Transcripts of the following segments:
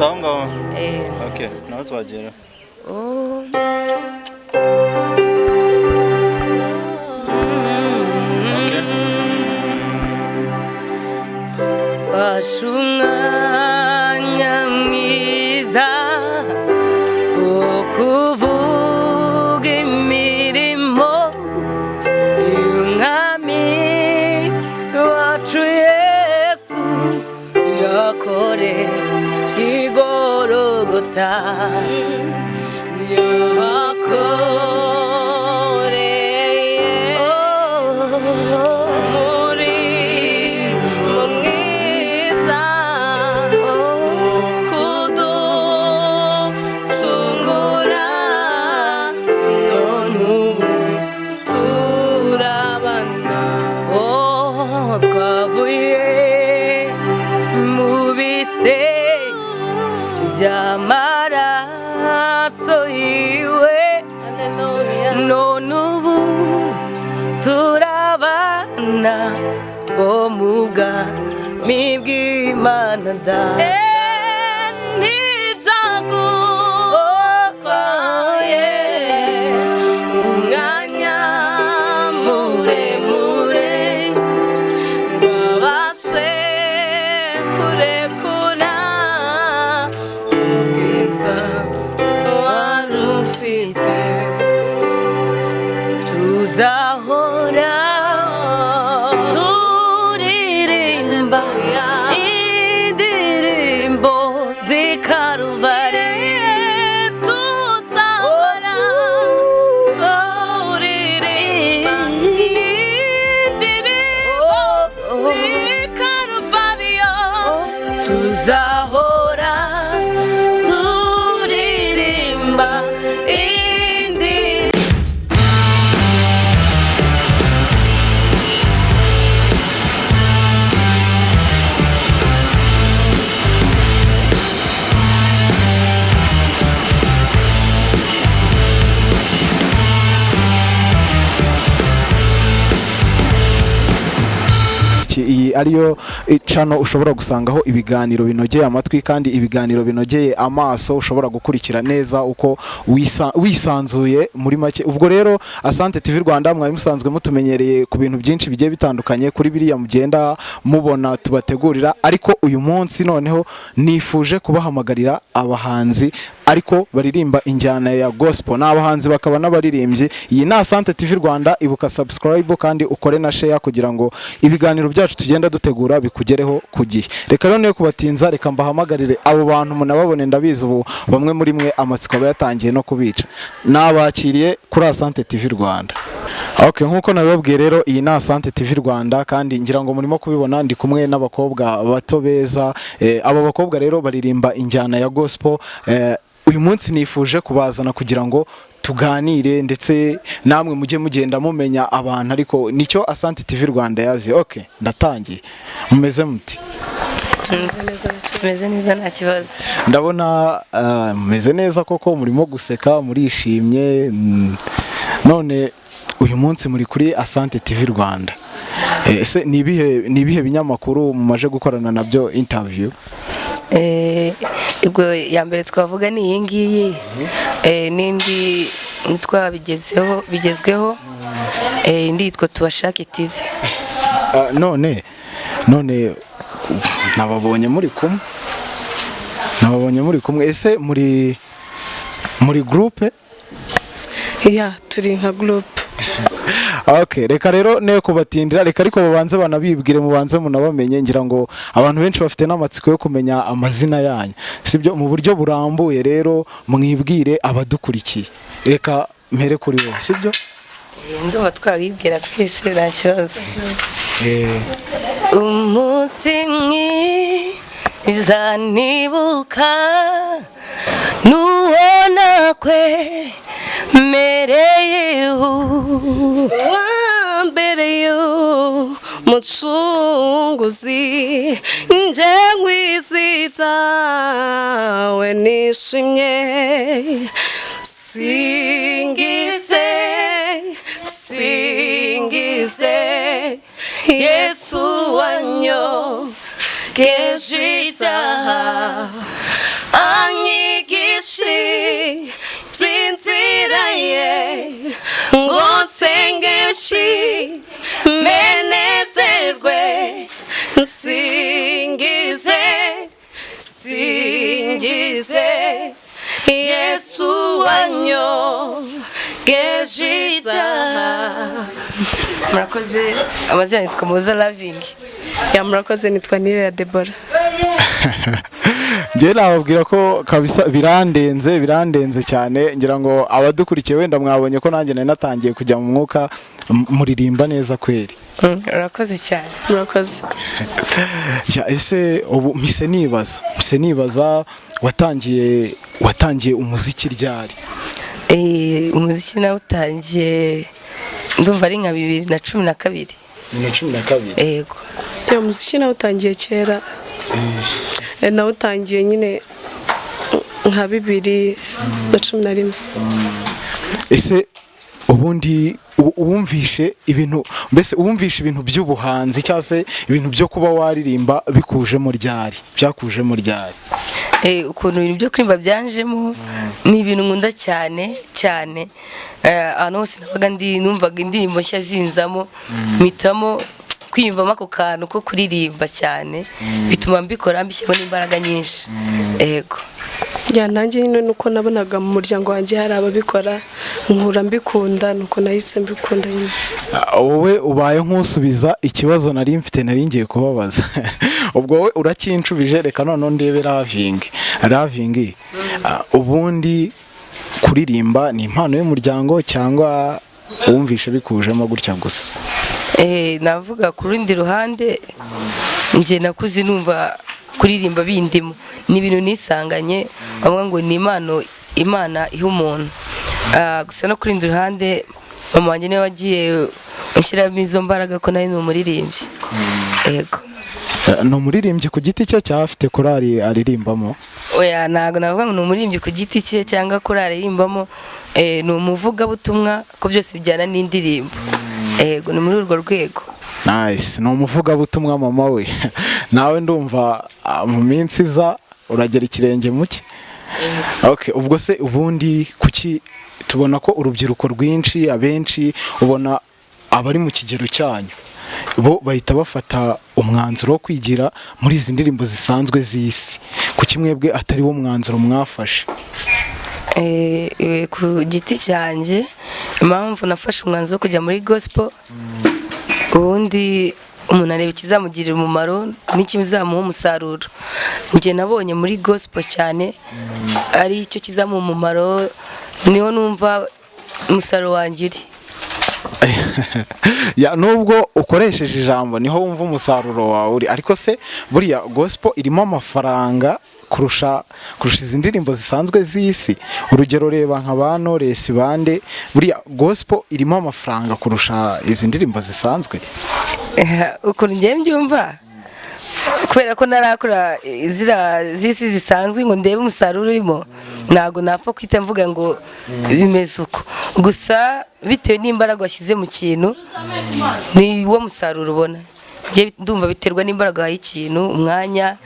song okay nawe twagera okay Washumanya mwiza ukuvuga imirimo y'umwami wacu Yesu yakore igorogota Amaraso yiwe none ubu turabana bo mu bwami bw'Imana data ntibyagutwaye umwanya muremure babashe kurekura tuzahora turirimba indirimbo z'Ikaruvari tuzahora turirimba indirimbo z'Ikaruvari tuzahora turirimba iyi ariyo channel ushobora gusangaho ibiganiro binogeye amatwi kandi ibiganiro binogeye amaso ushobora gukurikira neza uko wisanzuye muri make. Ubwo rero Asante TV Rwanda mwari musanzwe mutumenyereye ku bintu byinshi bigiye bitandukanye kuri biriya mugenda mubona tubategurira, ariko uyu munsi noneho nifuje kubahamagarira abahanzi ariko baririmba injyana ya gospel, n'abahanzi bakaba n'abaririmbyi. Iyi ni Asante TV Rwanda, ibuka subscribe kandi ukore na share kugira ngo ibiganiro byacu tugenda dutegura bikugereho ku gihe. Reka rero kubatinza, reka mbahamagarire abo bantu munababone, ndabizi ubu bamwe muri mwe amatsiko aba yatangiye no kubica. Nabakiriye kuri Asante TV Rwanda. Okay, nkuko nabibabwiye rero iyi ni Asante TV Rwanda kandi ngira ngo murimo kubibona ndi kumwe n'abakobwa bato beza. Aba bakobwa rero baririmba injyana ya gospel. Uyu munsi nifuje kubazana kugira ngo tuganire ndetse namwe mujye mugenda mumenya abantu, ariko nicyo Asante TV Rwanda yazi. Okay, ndatangiye. Mumeze muti? Tumeze neza nta kibazo. Ndabona mumeze neza koko, murimo guseka, murishimye. None uyu munsi muri kuri Asante TV Rwanda. Ese nibihe binyamakuru mumaje gukorana nabyo interview? Ubwo ya mbere twavuga ni iyi ngiyi, n'indi bigezweho, indi yitwa Tubashake TV. None nababonye muri kumwe. Ese muri groupe? Yeah, turi nka groupe. Okay, reka rero ne kubatindira, reka ariko babanze banabibwire, mubanze munabamenye. Ngira ngo abantu benshi bafite n'amatsiko yo kumenya amazina yanyu, sibyo? Mu buryo burambuye rero mwibwire abadukurikiye. Reka mpere kuri wowe, sibyo? Ndumva twabibwira twese nta kibazo. Umunsi mwiza nibuka nuwona kwe mereyeho wambereyo mucunguzi nje ngwisibyawe nishimye singize Yesu wanyogeje ibyaha by'inzira ye ngo nsengeshi menezerwe nsingize Yesu wanyogeje ibyaha. Murakoze, amazina nitwa Muza Loving. Ya Murakoze, nitwa Niba Deborah. njye nababwira ko kabisa birandenze cyane, ngira ngo abadukurikiye wenda mwabonye ko nanjye nari natangiye kujya mu mwuka, muririmba neza kweri. Murakoze cyane. Murakoze. Ese ubu mise nibaza watangiye umuziki ryari? Umuziki nawutangiye ndumva ari nka 2012. 2012? Yego. Iyo muziki nawutangiye kera. Nawutangiye nyine nka 2011. Ese ubundi uwumvishe ibintu ibintu by'ubuhanzi cyangwa se ibintu byo kuba waririmba byakujemo ryari? Ukuntu ibintu byo kuririmba byanjemo ni ibintu nkunda cyane ahantu hose nabaga numvaga indirimbo nshya zinzamo mpitamo kwiyumvamo ako kantu ko kuririmba cyane, bituma mbikora mbishyiramo n'imbaraga nyinshi. Yego. Nanjye nyine nuko nabonaga mu muryango wanjye hari ababikora nkura mbikunda, nuko nahise mbikunda nyine. Wowe ubaye nk'usubiza ikibazo nari ngiye kubabaza. Ubwo wowe urakinshubije, reka none ndebe Loving. Ubundi kuririmba ni impano y'umuryango cyangwa wumvishe bikujemo gutya gusa? Navuga ku rundi ruhande, njye nakuze numva kuririmba bindimo, ni ibintu nisanganye, bavuga ngo ni impano Imana iha umuntu. Gusa no ku rundi ruhande, mama wanjye niwe wagiye ushyiramo izo mbaraga ko nawe ni umuririmbyi. Yego. Ni umuririmbyi ku giti cye cyangwa afite korali aririmbamo? Oya, ntabwo navuga ngo ni umuririmbyi ku giti cye cyangwa korali aririmbamo, ni umuvugabutumwa ko byose bijyana n'indirimbo. Yego, ni muri urwo rwego. Nice. Ni umuvugabutumwa mama we. Nawe ndumva mu minsi iza uragera ikirenge muke. Okay, ubwo se ubundi kuki tubona ko urubyiruko rwinshi abenshi ubona abari mu kigero cyanyu bo bahita bafata umwanzuro wo kwigira muri izi ndirimbo zisanzwe z'isi, kuki mwebwe atari wo mwanzuro mwafashe? Ku giti cyanjye impamvu nafashe umwanzuro wo kujya muri gospel, ubundi umuntu areba ikizamugirira umumaro n'ikizamuha umusaruro. Njye nabonye muri gospel cyane ari cyo kizamuha umumaro, niho numva umusaruro wanjye uri. Nubwo ukoresheje ijambo niho wumva umusaruro wawe uri, ariko se buriya gospel irimo amafaranga kurusha izi ndirimbo zisanzwe z'isi? Urugero reba nka ba Knowless bande, buriya gospel irimo amafaranga kurusha izi ndirimbo zisanzwe? Ukuntu njye mbyumva, kubera ko narakora z'isi zisanzwe ngo ndebe umusaruro urimo, ntabwo napfa kwita mvuga ngo bimeze uko. Gusa bitewe n'imbaraga washyize mu kintu ni wo musaruro ubona. Njye ndumva biterwa n'imbaraga y'ikintu, umwanya.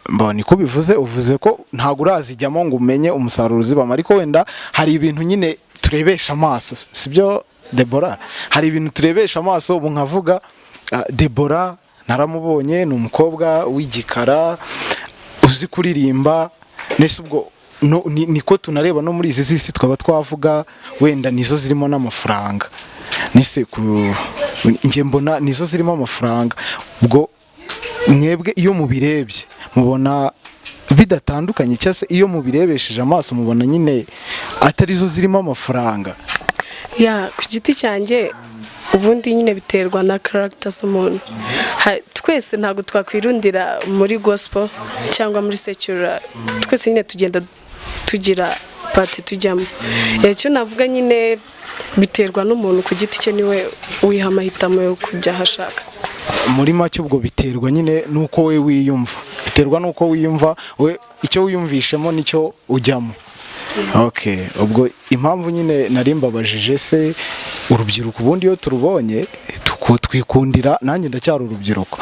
Mbona ko uvuze ko ntabwo urazijyamo ngo umenye umusaruro uzibamo, ariko wenda hari ibintu nyine turebesha amaso, sibyo Deborah? Hari ibintu turebesha amaso, ubu nkavuga Deborah naramubonye, ni umukobwa w'igikara uzi kuririmba, nese ubwo niko tunareba no muri izi zisi twaba twavuga wenda nizo zirimo n'amafaranga, nese njye mbona nizo zirimo amafaranga. Ubwo mwebwe iyo mubirebye mubona bidatandukanye, cyangwa se iyo mubirebesheje amaso mubona nyine atari zo zirimo amafaranga? Ku giti cyanjye ubundi nyine biterwa na character z'umuntu. Twese ntabwo twakwirundira muri gospel cyangwa muri secular, twese nyine tugenda tugira party tujyamo. Icyo navuga nyine biterwa n'umuntu ku giti cye, niwe wiha amahitamo yo kujya ahashaka. Muri make ubwo biterwa nyine nuko we wiyumva, biterwa nuko wiyumva, we icyo wiyumvishemo nicyo ujyamo. Okay, ubwo impamvu nyine nari mbabajije, se urubyiruko ubundi iyo turubonye twikundira, nanjye ndacyari urubyiruko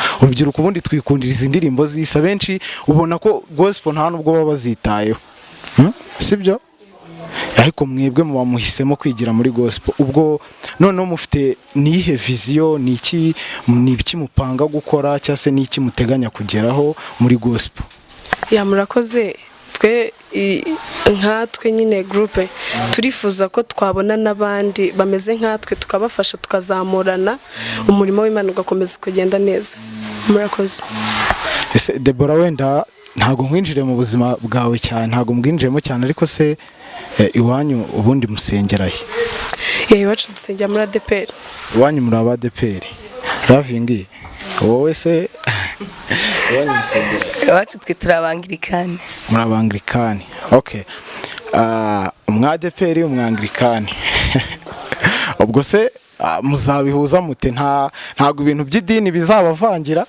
ubundi twikundira izi ndirimbo zisa, benshi ubona ko gospel nta nubwo baba bazitayeho, sibyo ariko mwebwe muba muhisemo kwigira muri gospel ubwo noneho mufite nihe vision ni iki mupanga gukora cyangwa se ni iki muteganya kugeraho muri gospel? Murakoze twe nkatwe nyine groupe turifuza ko twabona n'abandi bameze nkatwe tukabafasha tukazamurana umurimo w'Imana ugakomeza kugenda neza. Murakoze. Ese Deborah wenda ntago nkwinjire mu buzima bwawe cyane ntago mbwinjiremo cyane ariko se iwanyu ubundi musengerahe? Iwacu dusengera muri ADPR. Iwanyu muri ADPR. Ravingi wowe se iwanyu musengera? Iwacu twe turabangirikani. Muri abangirikani. Okay. Umwa-ADPR umwangirikani. Ubwo se muzabihuza mute ntago ibintu by'idini bizabavangira?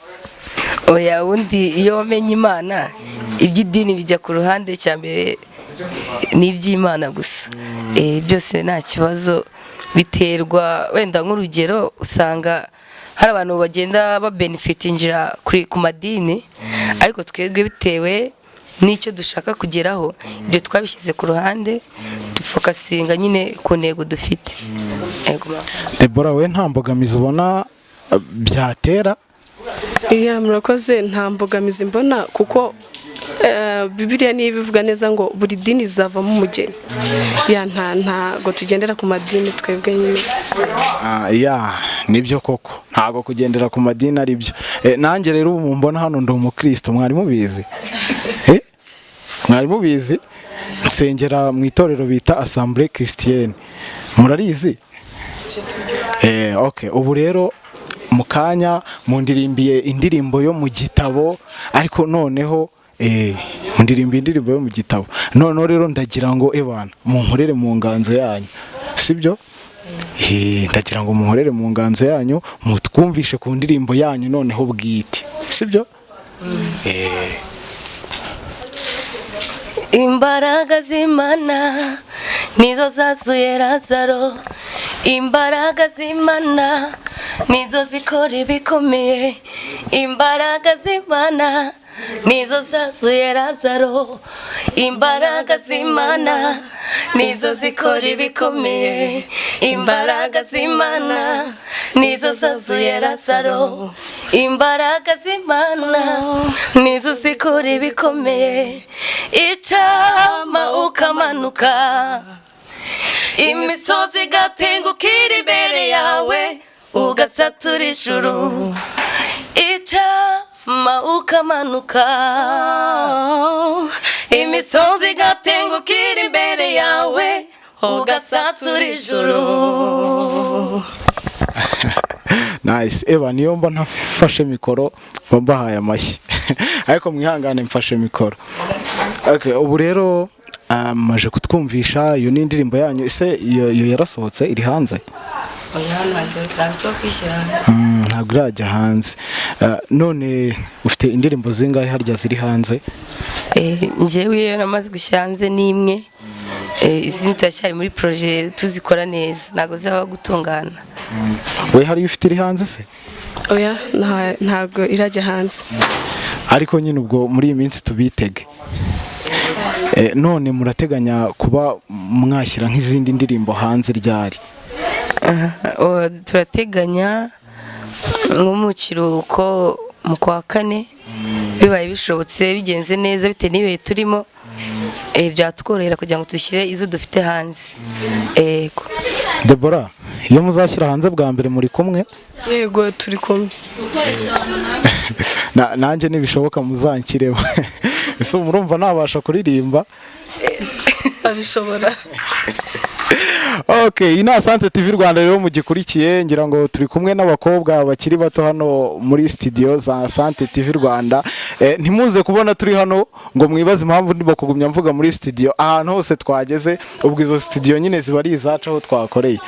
Oya wundi iyo wamenye Imana iby'idini bijya ku ruhande cyambere n'iby'Imana gusa. Byose nta kibazo biterwa wenda nk'urugero usanga hari abantu bagenda babenefitingira ku madini ariko twebwe bitewe n'icyo dushaka kugeraho ibyo twabishyize ku ruhande dufokasinga nyine ku ntego dufite. Deborah we nta mbogamizi ubona byatera? Murakoze nta mbogamizi mbona kuko Bibiliya niyo ibivuga neza ngo buri dini zavamo umugeni. Ntago tugendera ku madini twebwe nyine. Nibyo koko ntago kugendera ku madini ari byo. Nanjye rero ubu mbona hano ndi umukristo mwari mubizi? Mwari mubizi? Nsengera mu itorero bita Assemblée Christienne. Murarizi? Okay, ubu rero mukanya mundirimbiye indirimbo yo mu gitabo ariko noneho mundirimbiye indirimbo yo mu gitabo noneho rero ndagira ngo ebana munkorere mu nganzo yanyu sibyo? Ndagira ngo munkorere mu nganzo yanyu mutwumvishe ku ndirimbo yanyu noneho bwite sibyo? Imbaraga z'Imana nizo zazuye Lazaro, imbaraga z'Imana nizo zikora ibikomeye, imbaraga z'Imana nizo zazuye Lazaro, imbaraga z'Imana nizo zikora ibikomeye, imbaraga z'Imana nizo zazuye Lazaro, imbaraga z'Imana nizo zikora ibikomeye, icama ukamanuka imisozi igatengukira imbere yawe ugasatura ijuru, icama ukamanuka imisozi igatengukira imbere yawe ugasatura ijuru. Nice. Niyo mba ntafashe mikoro mbahaye amashyi ariko mwihangane mfashe mikoro. Okay, ubu rero maje kutwumvisha iyo ni indirimbo yanyu. Ese iyo yarasohotse iri hanze? Ntabwo irajya hanze. None ufite indirimbo zingahe harya ziri hanze? Njyewe namaze gushyira hanze n'imwe, izindi turacyari muri projet tuzikora neza ntabwo zaba gutungana. We hari ufite iri hanze se? Oya ntabwo irajya hanze. Ariko nyine ubwo muri iyi minsi tubitege. None murateganya kuba mwashyira nk'izindi ndirimbo hanze ryari? Turateganya mu kiruhuko mu kwa kane bibaye bishobotse bigenze neza bitewe n'ibihe turimo byatworohera kugira ngo dushyire izo dufite hanze. Yego. Deborah, iyo muzashyira hanze bwa mbere muri kumwe? Yego turi kumwe. Nanjye nibishoboka muzankiremo. Ese murumva nabasha kuririmba? Abishobora. Okay, ina Asante TV Rwanda rero mugikurikiye ngira ngo turi kumwe n'abakobwa bakiri bato hano muri studio za Asante TV Rwanda. Ntimuze kubona turi hano ngo mwibaze impamvu ndimo kugumya mvuga muri studio. Ahantu hose twageze ubwo izo studio nyine ziba ari izacu aho twakoreye.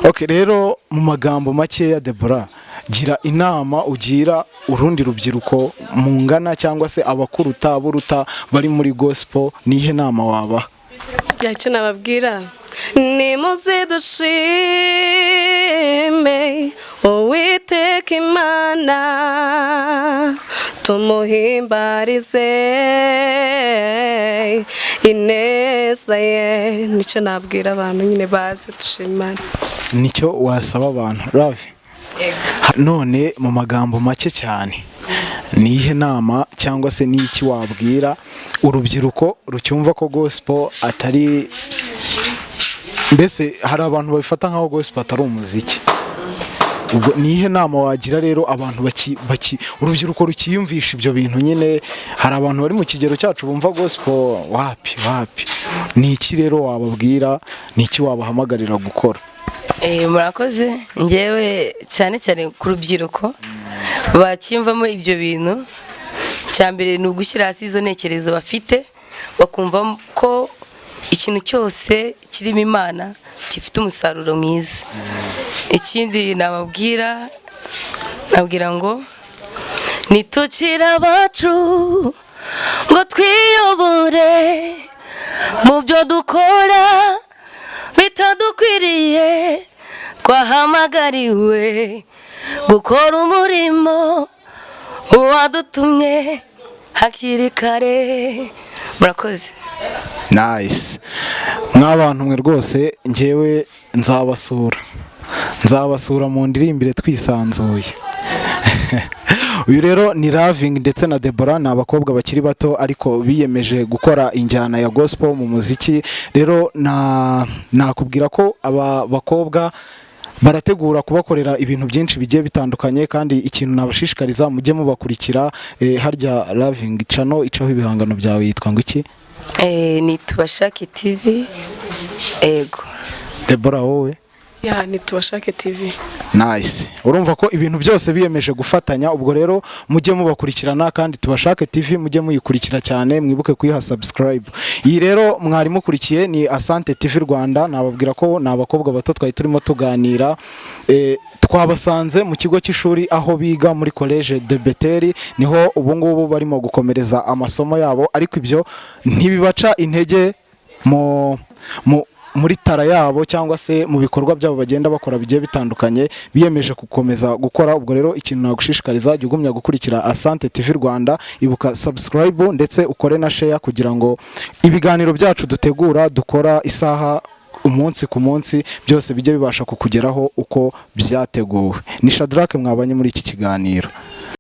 Okay, rero mu magambo make ya Deborah, gira inama ugira urundi rubyiruko mungana cyangwa se abakuruta aburuta bari muri gospel, nihe nama waba? Icyo nababwira nimuze dushime uwiteka imana tumuhimbarize ineza ye. Nicyo nabwira abantu nyine baze dushimane, nicyo wasaba abantu. Ravi, none mu magambo make cyane ni ihe nama cyangwa se ni iki wabwira urubyiruko rucyumva ko gospel atari, mbese hari abantu babifata nkaho gospel atari umuziki? Ubwo ni ihe nama wagira rero abantu urubyiruko rukiyumvisha ibyo bintu? Nyine hari abantu bari mu kigero cyacu bumva gospel wapi. Ni iki rero wababwira, ni iki wabahamagarira gukora? Murakoze. Njyewe cyane cyane ku rubyiruko bakimvamo ibyo bintu, cya mbere ni ugushyira hasi izo ntekerezo bafite, bakumva ko ikintu cyose kirimo Imana gifite umusaruro mwiza. Ikindi nababwira ngo nitukire abacu ngo twiyobore mu byo dukora bitadukwiriye, twahamagariwe gukora umurimo uwadutumye hakiri kare. Murakoze. Nice. Mw'abantu mwe rwose njyewe nzabasura mu ndirimbire twisanzuye. Uyu rero ni Raving ndetse na Deborah, ni abakobwa bakiri bato ariko biyemeje gukora injyana ya gospel mu muziki. Rero nakubwira ko aba bakobwa barategura kubakorera ibintu byinshi bigiye bitandukanye, kandi ikintu nabashishikariza mujye mubakurikira. Harya Raving channel icaho ibihangano byawe yitwa ngo iki? Ni Tubashake TV. Ego. Deborah wowe? ni Tubashake TV. Nice. Urumva ko ibintu byose biyemeje gufatanya. Ubwo rero mujye mubakurikirana, kandi Tubashake TV mujye muyikurikira cyane, mwibuke kuyiha subscribe. Iyi rero mwari mukurikiye ni Asante TV Rwanda. Nababwira ko ni abakobwa bato twari turimo tuganira. Twabasanze mu kigo cy'ishuri aho biga muri College de Beteri, niho ubu ngubu barimo gukomereza amasomo yabo, ariko ibyo ntibibaca intege muri tara yabo cyangwa se mu bikorwa byabo bagenda bakora bigiye bitandukanye, biyemeje gukomeza gukora. Ubwo rero ikintu nagushishikariza, jya ugumya gukurikira Asante TV Rwanda, ibuka subscribe ndetse ukore na share kugira ngo ibiganiro byacu dutegura dukora isaha umunsi ku munsi byose bijye bibasha kukugeraho uko byateguwe. Ni Shadrack mwabanye muri iki kiganiro.